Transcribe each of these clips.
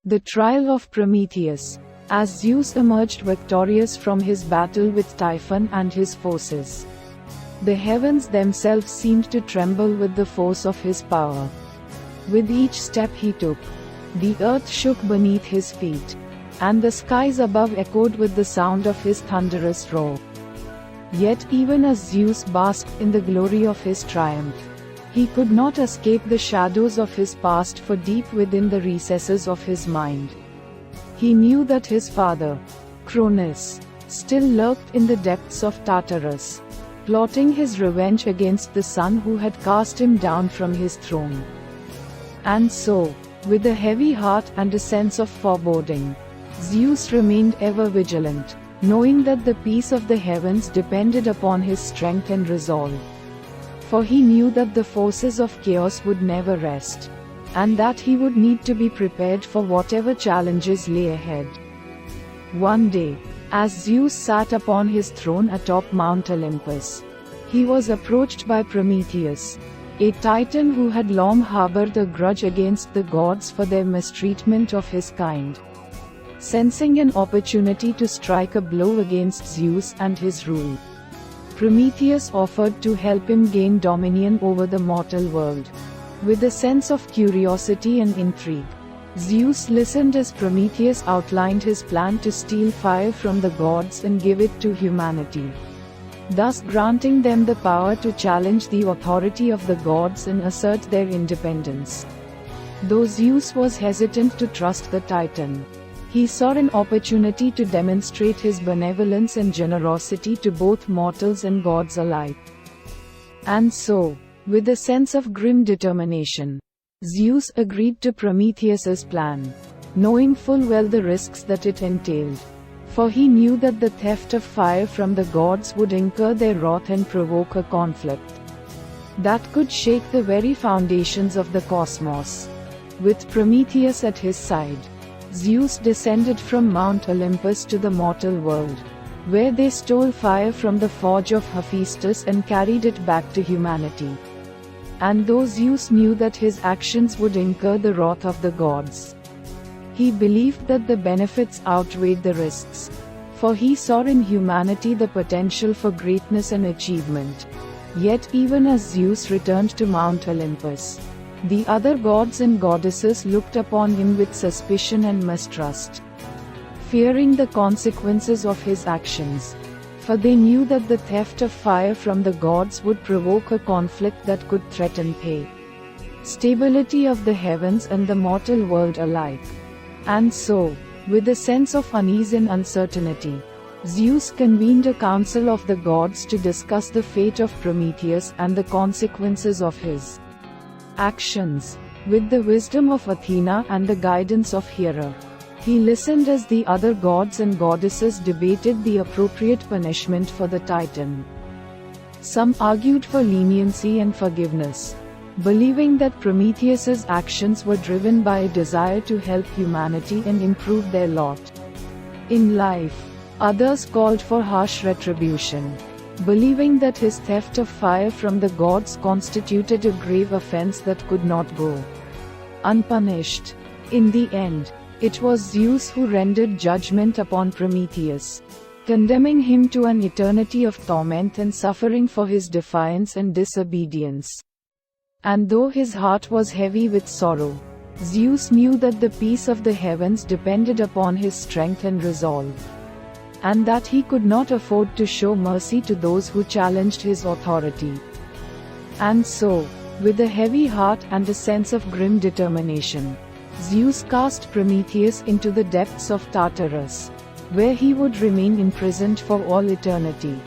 The trial of Prometheus. As Zeus emerged victorious from his battle with Typhon and his forces, the heavens themselves seemed to tremble with the force of his power. With each step he took, the earth shook beneath his feet, and the skies above echoed with the sound of his thunderous roar. Yet even as Zeus basked in the glory of his triumph, he could not escape the shadows of his past, for deep within the recesses of his mind, he knew that his father, Cronus, still lurked in the depths of Tartarus, plotting his revenge against the son who had cast him down from his throne. And so, with a heavy heart and a sense of foreboding, Zeus remained ever vigilant, knowing that the peace of the heavens depended upon his strength and resolve. For he knew that the forces of chaos would never rest, and that he would need to be prepared for whatever challenges lay ahead. One day, as Zeus sat upon his throne atop Mount Olympus, he was approached by Prometheus, a titan who had long harbored a grudge against the gods for their mistreatment of his kind. Sensing an opportunity to strike a blow against Zeus and his rule, Prometheus offered to help him gain dominion over the mortal world. With a sense of curiosity and intrigue, Zeus listened as Prometheus outlined his plan to steal fire from the gods and give it to humanity, thus granting them the power to challenge the authority of the gods and assert their independence. Though Zeus was hesitant to trust the Titan, he saw an opportunity to demonstrate his benevolence and generosity to both mortals and gods alike. And so, with a sense of grim determination, Zeus agreed to Prometheus's plan, knowing full well the risks that it entailed. For he knew that the theft of fire from the gods would incur their wrath and provoke a conflict that could shake the very foundations of the cosmos. With Prometheus at his side, Zeus descended from Mount Olympus to the mortal world, where they stole fire from the forge of Hephaestus and carried it back to humanity. And though Zeus knew that his actions would incur the wrath of the gods, he believed that the benefits outweighed the risks, for he saw in humanity the potential for greatness and achievement. Yet even as Zeus returned to Mount Olympus, the other gods and goddesses looked upon him with suspicion and mistrust, fearing the consequences of his actions. For they knew that the theft of fire from the gods would provoke a conflict that could threaten the stability of the heavens and the mortal world alike. And so, with a sense of unease and uncertainty, Zeus convened a council of the gods to discuss the fate of Prometheus and the consequences of his actions. With the wisdom of Athena and the guidance of Hera, he listened as the other gods and goddesses debated the appropriate punishment for the Titan. Some argued for leniency and forgiveness, believing that Prometheus's actions were driven by a desire to help humanity and improve their lot in life. Others called for harsh retribution, believing that his theft of fire from the gods constituted a grave offense that could not go unpunished. In the end, it was Zeus who rendered judgment upon Prometheus, condemning him to an eternity of torment and suffering for his defiance and disobedience. And though his heart was heavy with sorrow, Zeus knew that the peace of the heavens depended upon his strength and resolve, and that he could not afford to show mercy to those who challenged his authority. And so, with a heavy heart and a sense of grim determination, Zeus cast Prometheus into the depths of Tartarus, where he would remain imprisoned for all eternity,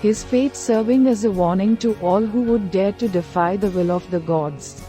his fate serving as a warning to all who would dare to defy the will of the gods.